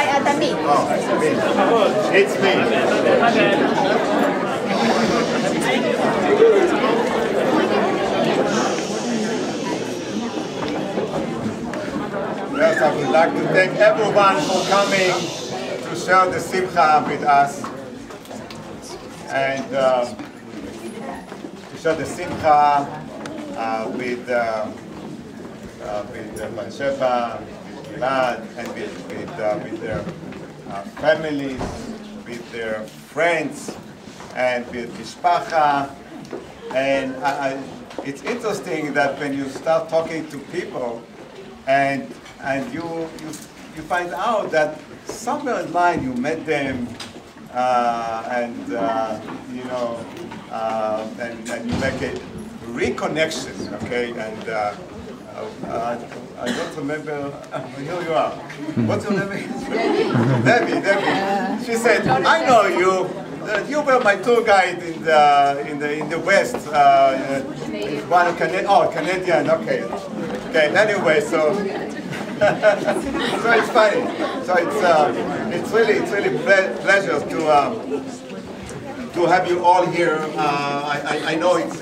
by Adamit. Oh, it's me. Yes, I would like to thank everyone for coming to share the Simcha with us. And to share the Simcha with Batsheva, Gilad, and with their families, with their friends, and with Mishpacha. And it's interesting that when you start talking to people, and you find out that somewhere in line you met them, and you make a reconnection, okay? And I don't remember. Here you are. What's your name? Debbie. She said, "I know you. You were my tour guide in the West. One Canadian. Okay. Anyway, so." So it's funny. So it's really pleasure to have you all here. I know it's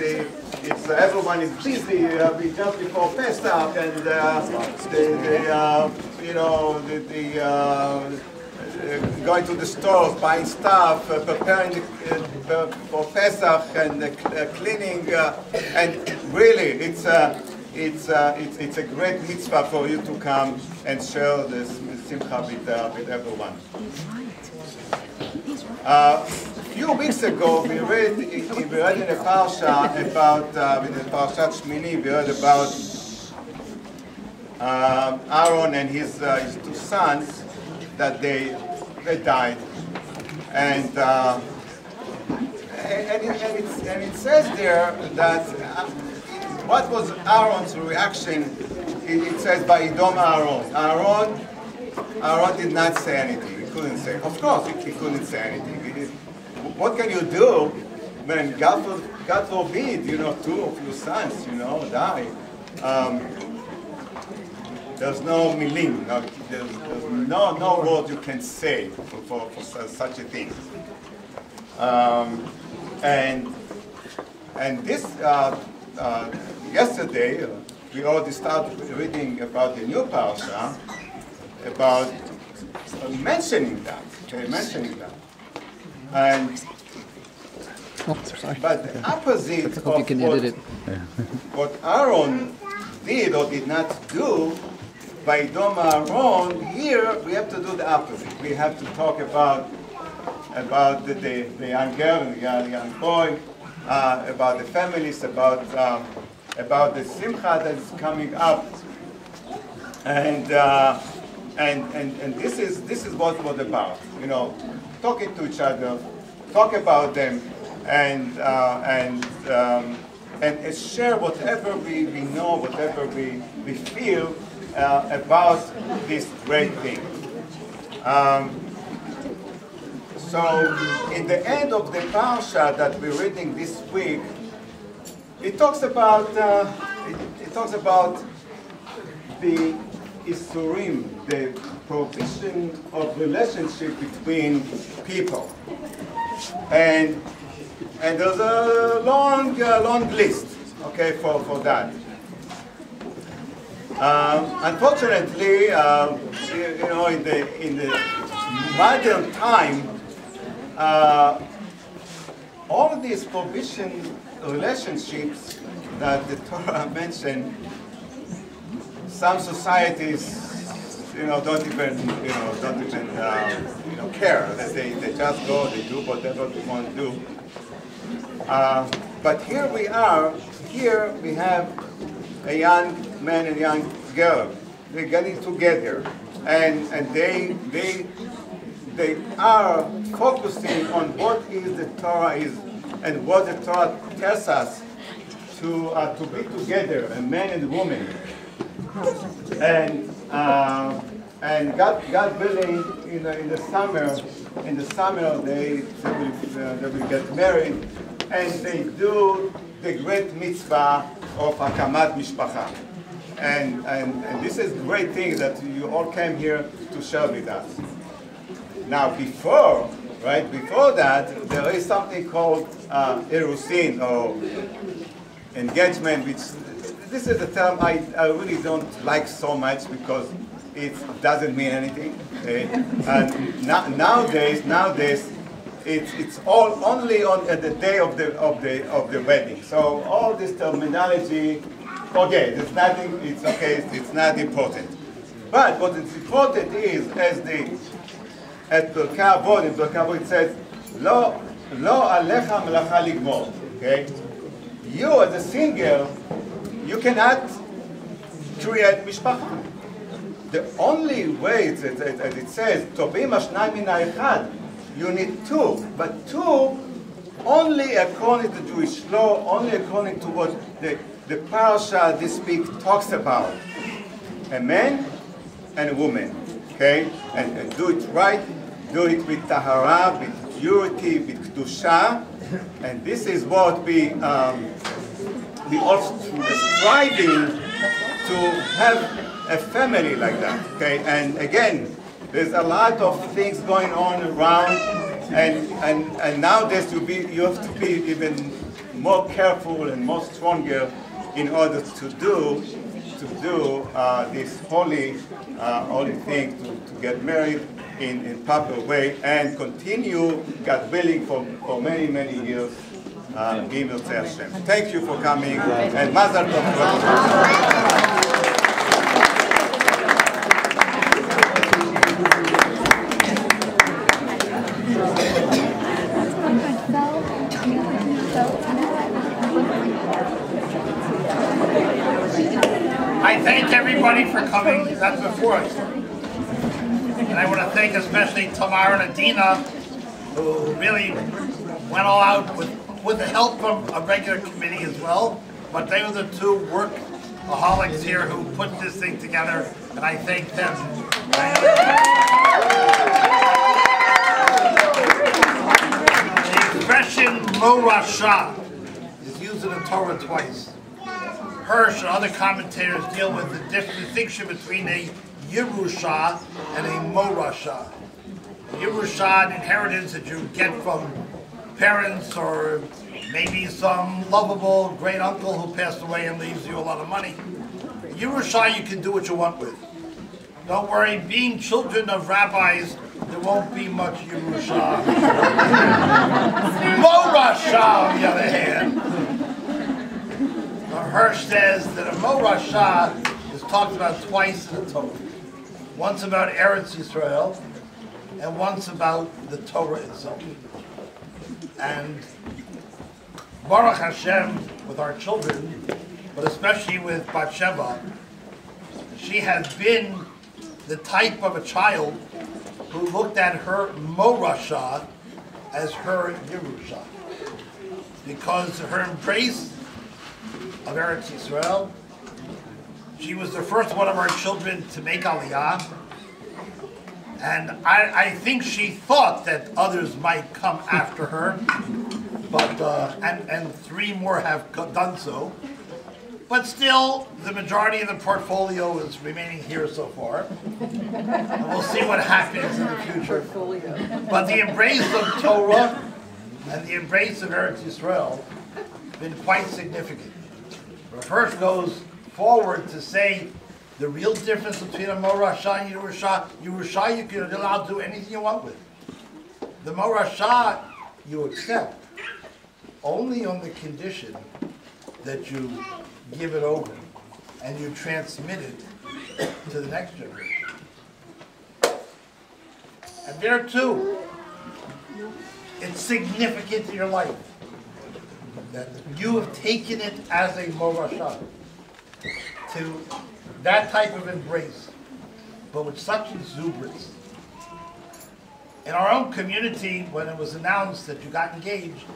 everyone is busy. We just before Pesach, and going to the stores, buying stuff, preparing for Pesach, and cleaning, and really it's a great mitzvah for you to come and share this Simcha with everyone. A few weeks ago, we read in a parsha about, in the Parshat Shmini, we read about Aaron and his two sons, that they died. And it says there that what was Aaron's reaction? It says, "Vayidom Aaron." Aaron did not say anything. He couldn't say. Of course, he couldn't say anything. What can you do when God forbid, two of your sons, die? There's no milim. There's no word you can say for such a thing. And this. Yesterday, we already started reading about the new parsha, about mentioning that. And but the opposite of what Aaron did or did not do, by Dom Aaron, here we have to do the opposite. We have to talk about the young girl and the young boy, about the families, about the Simcha that is coming up, and this is what it was about. Talking to each other, talk about them, and share whatever we know, whatever we feel about this great thing. So, in the end of the parsha that we're reading this week, it talks about the isurim, the provision of relationship between people, and there's a long list, okay, for that. Unfortunately, in the modern time, all of these provision relationships that the Torah mentioned, some societies, don't even care. They just go, they do whatever they want to do. But here we are. Here we have a young man and young girl. They're getting together, and they are focusing on what is the Torah is and what the Torah tells us to be together, a man and a woman. And God willing, in the summer they will get married, and they do the great mitzvah of Hakamat Mishpacha. And this is a great thing that you all came here to share with us. Now before, right, before that, there is something called erusin, or engagement, which, this is a term I really don't like so much because it doesn't mean anything. Okay? And nowadays, it's all only on the day of the wedding. So all this terminology, okay, there's nothing. It's okay. It's not important. But what is important is, at Pirkei Avot, in Pirkei Avot it says, "Lo alecha melacha ligmor." Okay, you as a single, you cannot create mishpacha. The only way, as it says, "Tovim ashnayim min ha'echad," you need two, but two only according to Jewish law, only according to what the parasha this week talks about. A man and a woman, okay? And do it right, do it with tahara, with purity, with kedusha, and this is what we also striving to have a family like that, okay? And again, there's a lot of things going on around, and nowadays you have to be even more careful and more stronger in order to do this holy thing, to get married in proper way and continue, God willing, for many, many years. Thank you for coming, and Mazal Tov. I thank everybody for coming. That's before I start. And I want to thank especially Tamar and Adina, who really went all out with the help from a regular committee as well. But they were the two workaholics here who put this thing together, and I thank them. The expression Mo Rasha is used in the Torah twice. Hirsch and other commentators deal with the distinction between a Yerusha and a Morasha. A Yerusha, an inheritance that you get from parents or maybe some lovable great uncle who passed away and leaves you a lot of money. A Yerusha you can do what you want with. Don't worry, being children of rabbis, there won't be much Yerusha. Morasha, on the other hand, Hirsch says that a Morasha is talked about twice in the Torah. Once about Eretz Yisrael, and once about the Torah itself. And Baruch Hashem, with our children, but especially with Bathsheba, she has been the type of a child who looked at her Morasha as her Yerusha. Because her embrace of Eretz Yisrael, she was the first one of our children to make Aliyah, and I think she thought that others might come after her, but and three more have done so. But still, the majority of the portfolio is remaining here so far. And we'll see what happens in the future. But the embrace of Torah and the embrace of Eretz Yisrael have been quite significant. Rav Hirsch goes forward to say the real difference between a Morasha and Yerusha, you can allow to do anything you want with. The Morasha you accept only on the condition that you give it over and you transmit it to the next generation. And there too, it's significant in your life that you have taken it as a Morasha to that type of embrace, but with such exuberance. In our own community, when it was announced that you got engaged,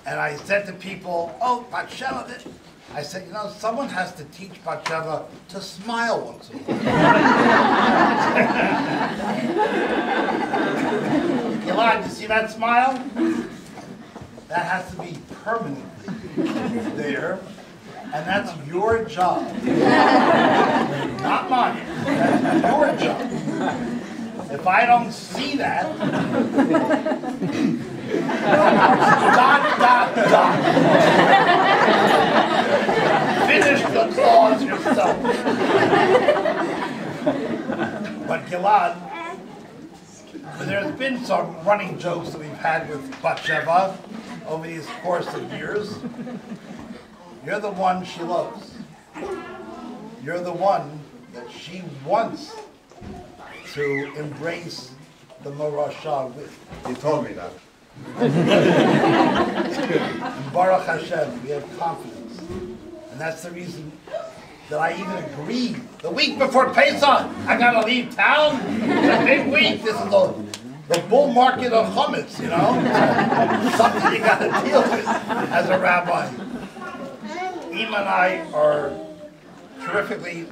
and I said to people, oh, Bathsheba, I said, you know, someone has to teach Bathsheba to smile once in a while. Gilad, you see that smile? That has to be permanently there, and that's your job. Not mine. That's your job. If I don't see that, dot. Finish the clause yourself. But Gilad, there's been some running jokes that we've had with Batsheva over these course of years. You're the one she loves. You're the one that she wants to embrace the Morashah with. You told me that. And Baruch Hashem, we have confidence. And that's the reason that I even agreed. The week before Pesach, I gotta leave town. It's a big week. This is the bull market of chametz, you know? Something you gotta deal with as a rabbi. Im and I are terrifically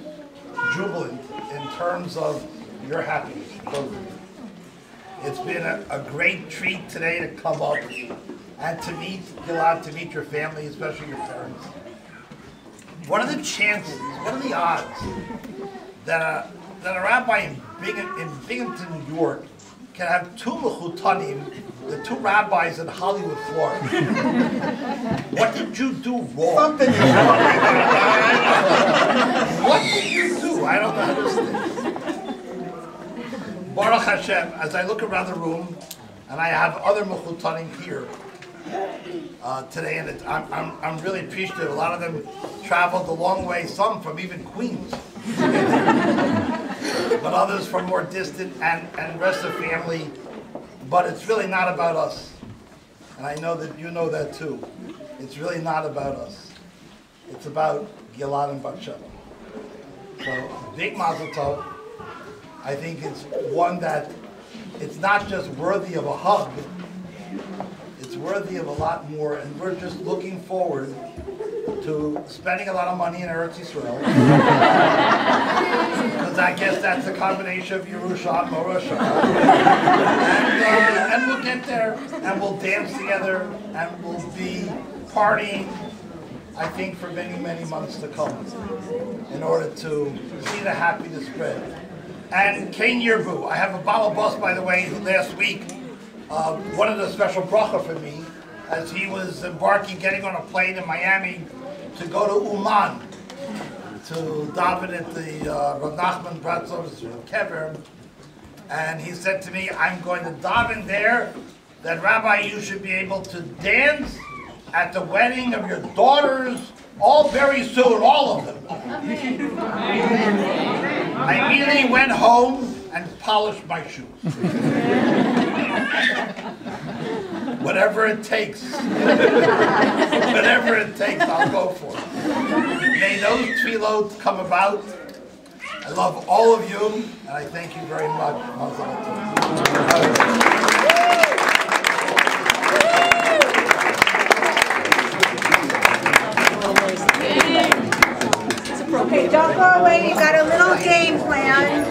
jubilant in terms of your happiness. It's been a great treat today to come up and to meet Gilad, to meet your family, especially your parents. What are the chances, what are the odds that a rabbi in Binghamton, New York can have two mechutanim, the two rabbis in Hollywood, Florida? What did you do wrong? Something is What did you do? I don't understand. Baruch Hashem, as I look around the room, and I have other mechutanim here today, and I'm really appreciative. A lot of them traveled a long way, some from even Queens, but others from more distant and the rest of the family. But it's really not about us, and I know that you know that too. It's really not about us. It's about Gilad and Batsheva. So big mazel tov. I think it's one that it's not just worthy of a hug, it's worthy of a lot more, and we're just looking forward to spending a lot of money in Eretz Yisrael. Because I guess that's a combination of Yerusha and Morashah. And we'll get there, and we'll dance together, and we'll be partying, I think, for many, many months to come, in order to see the happiness spread. And Cain Yerbu, I have a Bala Bus, by the way, who last week wanted a special bracha for me as he was embarking, getting on a plane in Miami to go to Uman to daven at the Rav Nachman Bratzov's kever. And he said to me, I'm going to daven there that, Rabbi, you should be able to dance at the wedding of your daughters, all very soon, all of them. I immediately went home and polished my shoes. Whatever it takes. Whatever it takes, I'll go for it. May those tefillot come about. I love all of you, and I thank you very much. Okay, don't go away. You've got a little game plan.